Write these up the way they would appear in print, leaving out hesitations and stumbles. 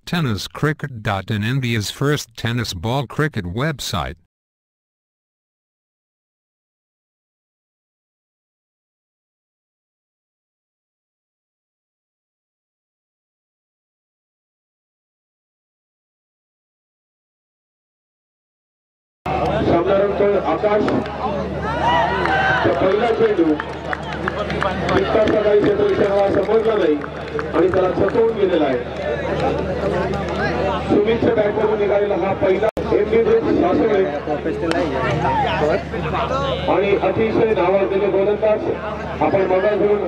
TennisCricket.in, India's first tennis ball cricket website. आकाश पहिला चेंडू इतका सकाळी चेंडू इशारा समजला नाही आणि त्याला चकवून गेलेला आहे. सुमितच्या बॅटमधून निघालेला हा पहिला आणि अतिशय नावाजलेले गोलंदाज आपण मगास घेऊन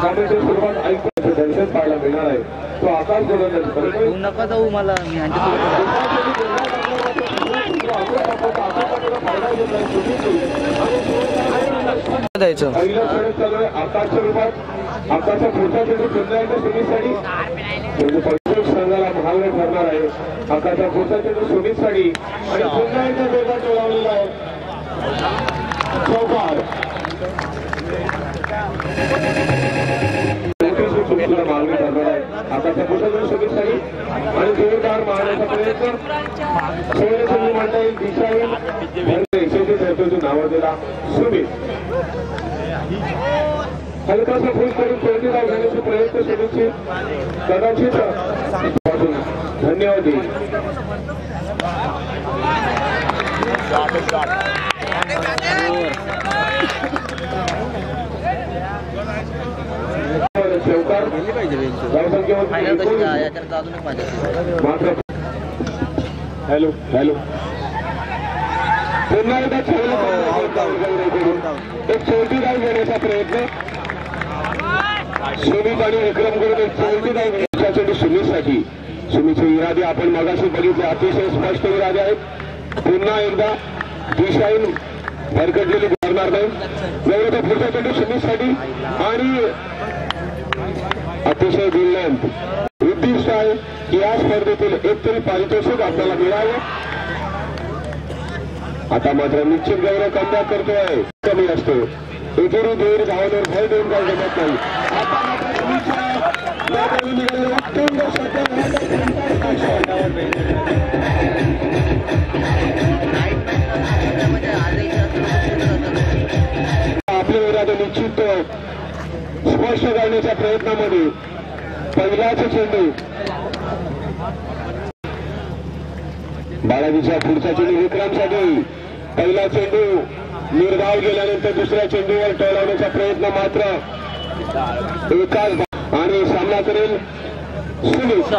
सामन्याची सुरुवात ऐकण्याचं दर्शन पाहायला मिळणार आहे. तो आकाश गोलंदाज नका जाऊ मला द्यायचं पहिला खेळ चालू आहे. आकाशच्या रूपात आकाशच्या पुढचा चेंडू पुन्हा एकदा सुमितसाठी संघाला महागडे ठरणार आहे. आकाशचा पुढचा चेंडू सुमितसाठी आणि पुन्हा एकदा वेगात टोलावलेला आहे. चौकार मागणी ठरणार आहे. आकाशचा पुढचा चेंडू सुमितसाठी आणि जोरदार मारण्याचा प्रयत्न सोळा चेंडू म्हणता येईल. दिशाहीन नावाजलेला सुमित हलकासा फूल करून कोणती धाव घेण्याचा प्रयत्न सुमितची कदाचित धन्यवाद देईल. हॅलो हॅलो पुन्हा एकदा एक चौथी धाव घेण्याचा प्रयत्न सुमित आणि विक्रम करून एक चौथी धाव घेण्याचा चेंडू सुमितसाठी. सुमितचे इरादे आपण मगाशी बघितले, अतिशय स्पष्ट इरादे आहेत. पुन्हा एकदा दिशाहीन भरकटलेली करणार नाही. गौरवचा पुढचा चेंडू सुमितसाठी आणि अतिशय दिलंत उद्दिष्ट आहे की या स्पर्धेतील एक तरी पारितोषिक आपल्याला मिळावं. आता मात्र निश्चित गौरव कमबॅक करतोय. कमी असतो एकेरी देर धावण्यावर भय देऊन काय जमत नाही. आता आपले इरादे निश्चित स्पष्ट करण्याच्या प्रयत्नामध्ये पहिलाच चेंडू बाळाजीचा पुढचा चेंडू विक्रमसाठी. पहिला चेंडू निर्धाव गेल्यानंतर दुसऱ्या चेंडूवर टोलावण्याचा प्रयत्न मात्र एकाच आणि सामना करेल सुमित.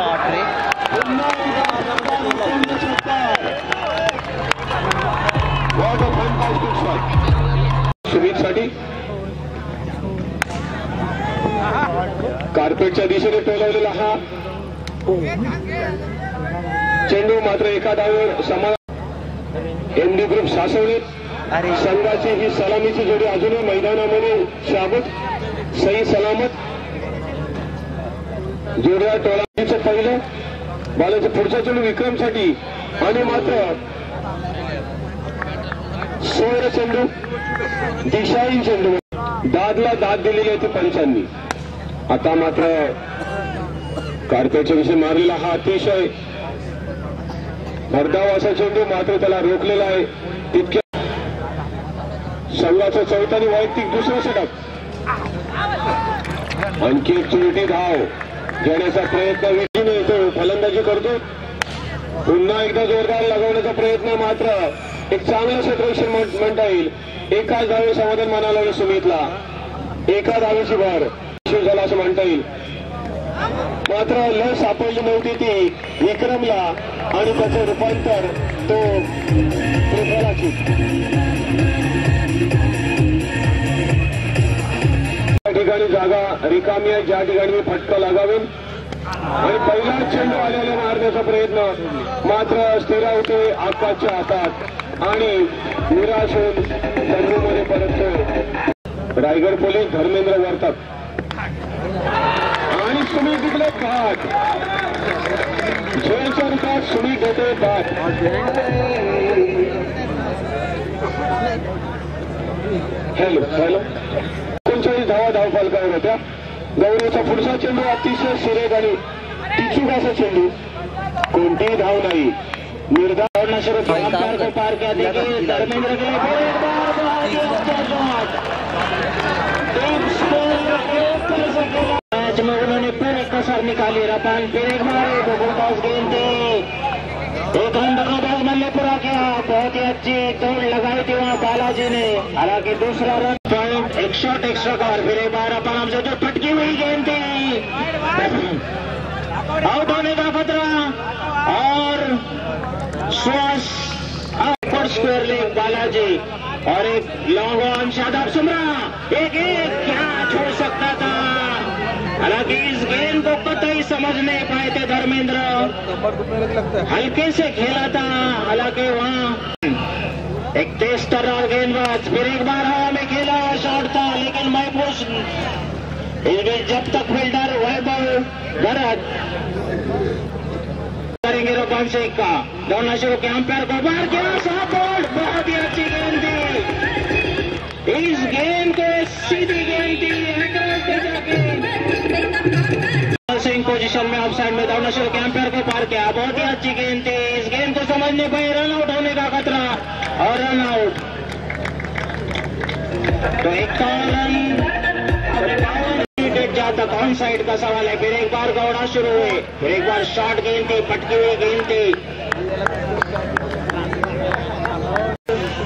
सुमितसाठी कार्पेटच्या दिशेने टोलवलेला हा चेंडू मात्र एका धावेवर समाधान. एमडी ग्रुप सासवली संघाची ही सलामीची जोडी अजूनही मैदानामध्ये शाबत सही सलामत. जोड्या टोळाचं पहिलं बालाचं पुढचा चेंडू विक्रमसाठी आणि मात्र सोळा चेंडू दिशाहीन चेंडू दादला दाद दिलेली आहे ती पंचांनी. आता मात्र कार्पेटच्या विषयी मारलेला हा अतिशय भरधाव असा चेंडू मात्र त्याला रोखलेला आहे. तितक्या संघाचा चौथा आणि वैयक्तिक दुसरा षटक. आणखी एक चुरटी धाव घेण्याचा प्रयत्न विकीने तो फलंदाजी करतो. पुन्हा एकदा जोरदार लगावण्याचा प्रयत्न मात्र एक चांगलं क्षेत्ररक्षण म्हणता येईल. एकाच धावे समाधान मानायला सुमितला. एका धावेची भर झाला असं म्हणता येईल. मात्र लस सापडली नव्हती ती विक्रमला आणि त्याचं रूपांतर तो त्रिफलाची. त्या ठिकाणी जागा रिकामी आहे ज्या ठिकाणी फटका लागावेल आणि पहिला चेंडू आलेला मारण्याचा प्रयत्न मात्र स्थिर होते आकाशच्या हातात आणि निराश होऊन चेंडूमध्ये परततो रायगड पोलीस धर्मेंद्र वर्तक आणि सुमित जिंकले भाग. जयच्या रूपात सुमित होते भाग. हॅलो हॅलो 39 धावा धावफलकावर होत्या. गौरवचा पुढचा चेंडू अतिशय सुरेख आणि तिचूक असा चेंडू, कोणतीही धाव नाही. निर्धार नशर अंपायर को पार किया. देखिए धर्मेंद्र के लिए फिर एक बार मैच में उन्होंने फिर एक कसर निकाली. रपान फिर एक बार गोलंदाज गेंद थी, एक रन दगाबाज ने पूरा किया. बहुत ही अच्छी दौड़ लगाई थी वहां बालाजी ने. हालांकि दूसरा रन पॉइंट, एक शॉट एक्स्ट्रा का. फिर एक बार अपन से जो फटकी हुई गेंद थी, आउट होने का खतरा. और श्वास स्क्वायर लेग बालाजी और एक लॉन्ग ऑन शादाब सुमरा. एक क्या छोड़ सकता था. हालांकि इस गेंद को कतई समझ नहीं पाए थे धर्मेंद्र, हल्के से खेला था. हालांकि वहां एक तेज तर्रार गेंदबाज. फिर एक बार हवा में खेला हुआ शॉट था, लेकिन महफूज जब तक फील्डर वैभव भरत करेंगे रोपान शेख का. दौड़ना शुरू किया, अंपायर को बाहर किया. सपोर्ट, बहुत ही अच्छी गेंद थी. इस गेंद को सीधी गेंद थी. सिंह पोजीशन में ऑफ साइड में दौड़ना शुरू किया, अंपायर को पार किया. बहुत ही अच्छी गेंद थी. इस गेंद को समझ नहीं पाए. रन आउट होने का खतरा और रन आउट. तो 51 जहां तक ऑन साइड का सवाल है. फिर एक बार दौड़ा शुरू हुए. फिर एक बार शॉर्ट गेंद थी, पटकी हुई गेंद थी,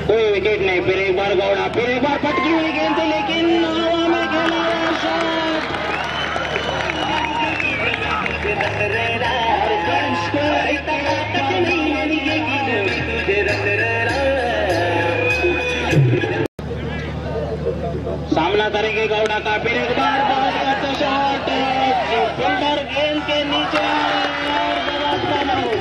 कोई विकेट नहीं. फिर एक बार दौड़ा, फिर एक बार पटकी हुई गेंद थी, लेकिन हवा में खेला हुआ शॉट. सामना करेंगे गौड़ा का. फिर एक बार बहुत अच्छा शॉट, फील्डर गेंद के नीचे और जबरदस्त आउट.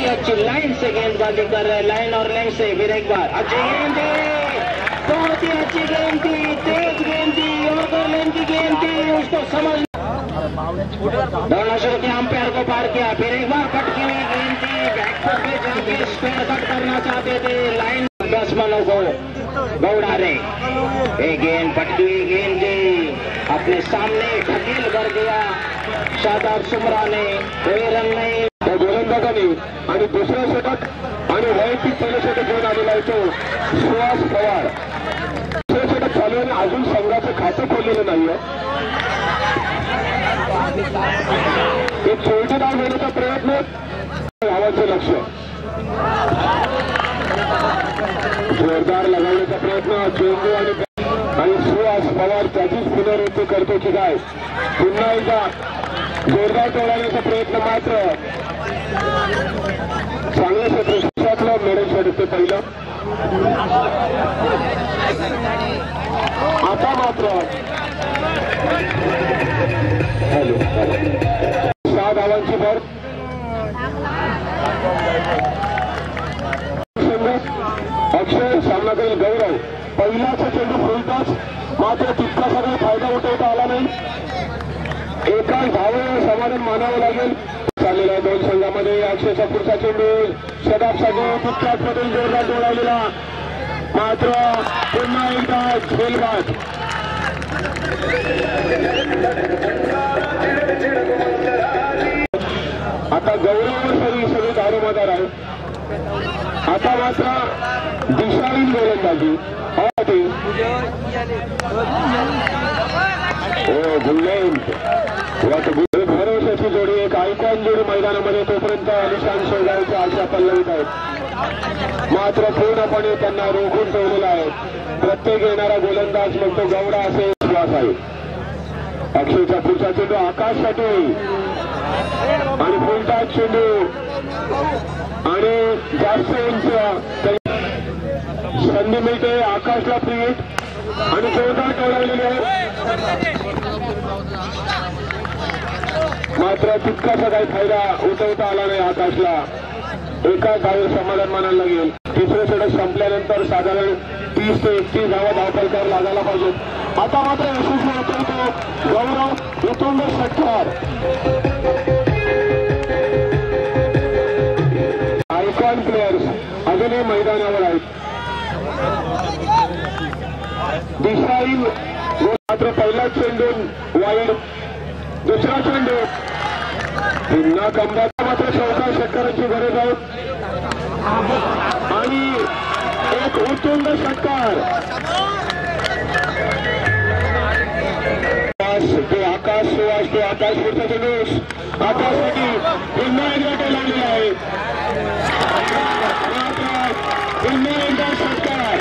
अच्छी लाइन से गेंदबाजी कर रहे हैं, लाइन और लेंथ से. फिर एक बार अच्छी गेंद थी, बहुत ही अच्छी गेंद थी, तेज गेंद थी, और लेंथ की गेंद थी. उसको समझ दौड़ना शुरू किया, अंपायर को पार किया. फिर एक बार पटकी हुई गेंद थी, बैकफुट पे जाके स्क्वायर कट करना चाहते थे. लाइन 10 मनों को गौड़ा रे. एक गेंद पटकी हुई गेंद थी, अपने सामने ढकेल कर दिया शादाब सुमरा ने. कोई रन नहीं. गोलंदाजाने आणि दुसरा षटक आणि वैयक्तिक पहिलं षटक घेऊन आलेला आहे तो सुहास पवार. दुसरं षटक चालू आणि अजून संघाचं खातं खोललेलं नाहीये. एक छोटी धाव घेण्याचा प्रयत्न, धावांचं लक्ष, जोरदार लगावण्याचा प्रयत्न. चेंडू आणि सुहास पवार त्याचीच पुनरावृत्ती करतो की काय. पुन्हा एकदा जोरदार टोळण्याचा प्रयत्न. मात्र चांगलं क्षेत्रातलं मेडल षटक ते पहिलं. आता मात्र 6 धावांची भर. अक्षय सामना करेल गौरव. पहिलाच चेंडू फुलताच मात्र तितका सगळा फायदा उठवता आला नाही. एकाच धावेवर समाधान मानावं लागेल. चाललेला आहे दोन संघामध्ये. अक्षयचा पुढचा चेंडू शदाबसाठी तितक्याच बदल जोरदार डोळावलेला. मात्र पुन्हा एकदा झेलबाद. आता गौरववर सगळी दारोमदार आहे. आता मात्र दिशाहीन गोलंदाजी. भरवशाची जोडी, एक आयकॉन जोडी मैदानामध्ये. तोपर्यंत निशांत शेवगावच्या आशा पल्लवित आहेत. मात्र पूर्णपणे त्यांना रोखून ठेवलेला आहे. प्रत्येक येणारा गोलंदाज मग तो गौडा असे विश्वास आहे. अक्षयचा पुढचा चेंडू आकाशसाठी आणि फुलटाच चेंडू आणि जास्त उंच संधी मिळते आकाशला. फ्रीट आणि जोरदार टोळवलेली आहे. मात्र तितकासा काही फायदा उठवता आला नाही आकाशला. एकाच धावे समाधान मानायला लागेल. तिसरं षटक संपल्यानंतर साधारण 30 ते 31 धावा धावफलकावर लागायला पाहिजेत. आता मात्र यशस्वी उतरतो गौरव इथून षटकार. आयकॉन प्लेयर्स अजूनही मैदानावर आहेत. दिशाहीन मात्र पहिला चेंडू वाईड, दुसरा चेंडू पुन्हा कमबॅक मात्र चौथा षटकारांची गरज आहे आणि एक उत्तुंग षटकार ते आकाश सुवास ते आकाश पुढचा चेंडू आकाशसाठी पुन्हा एकदा तो लागले आहे पुन्हा एकदा षटकार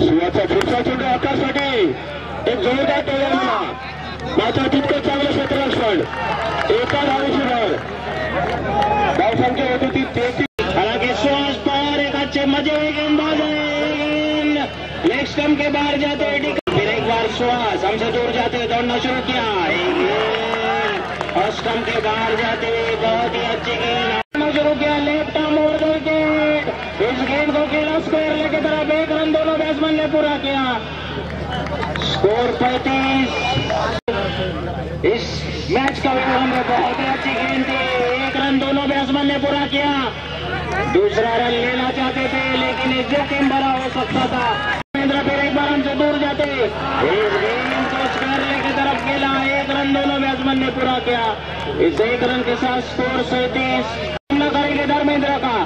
सुवाचा पुढचा चेंडू आकाशसाठी एक जोरदार टोळा मात्र तितकं चांगलं क्षेत्ररक्षण एका धावेशिवाय धावसंख्या होती ती 33. हालांकि सुहास पर एक अच्छे मजे हुए गेंदबाज लेग स्टंप के बाहर जाते हुए फिर एक बार सुहास हमसे दूर जाते हुए दौड़ना शुरू किया और स्टंप के बाहर जाते हुए बहुत ही अच्छी गेंद शुरू किया लेफ्ट आर्म ओवर विकेट इस गेंद को खेला स्क्वायर लेके तरफ 1 रन दोनों बैट्समैन ने पूरा किया स्कोर 35. इस मैच का विवरण में बहुत ही अच्छी गेंद थी 1 रन दोनों बैट्समैन ने पूरा किया दूसरा रन लेना चाहते थे लेकिन एक जोखिम भरा हो सकता था महेंद्र फिर एक बार हमसे दूर जाते इस गेंद को स्क्वायर लेके तरफ खेला 1 रन दोनों बैट्समैन ने पूरा किया इस 1 रन के साथ स्कोर 37 सामना करेंगे धर्मेंद्र का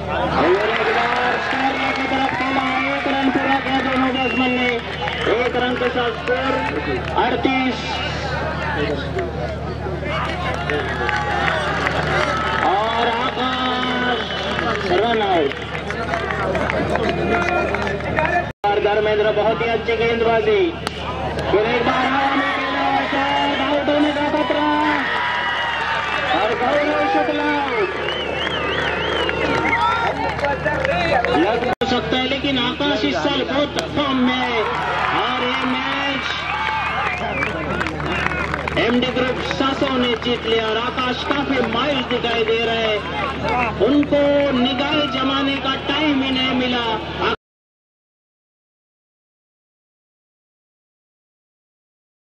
एक बार स्क्वायर लेके तरफ खेला 1 रन पूरा किया दोनों बैट्समैन ने 1 रन के साथ स्कोर 38 और आकाश रन आउट. धर्मेंद्र बहुत ही अच्छी गेंदबाजी फिर एक बार हवा में खेला आउट होने का खतरा और गौरव शुक्ला लग सकता है लेकिन आकाश इस साल बहुत फॉर्म में और ये मैच एमडी ग्रुप सासों ने जीत लिया और आकाश काफी माइल्स दिखाई दे रहे हैं उनको निगाह जमाने का टाइम ही नहीं मिला.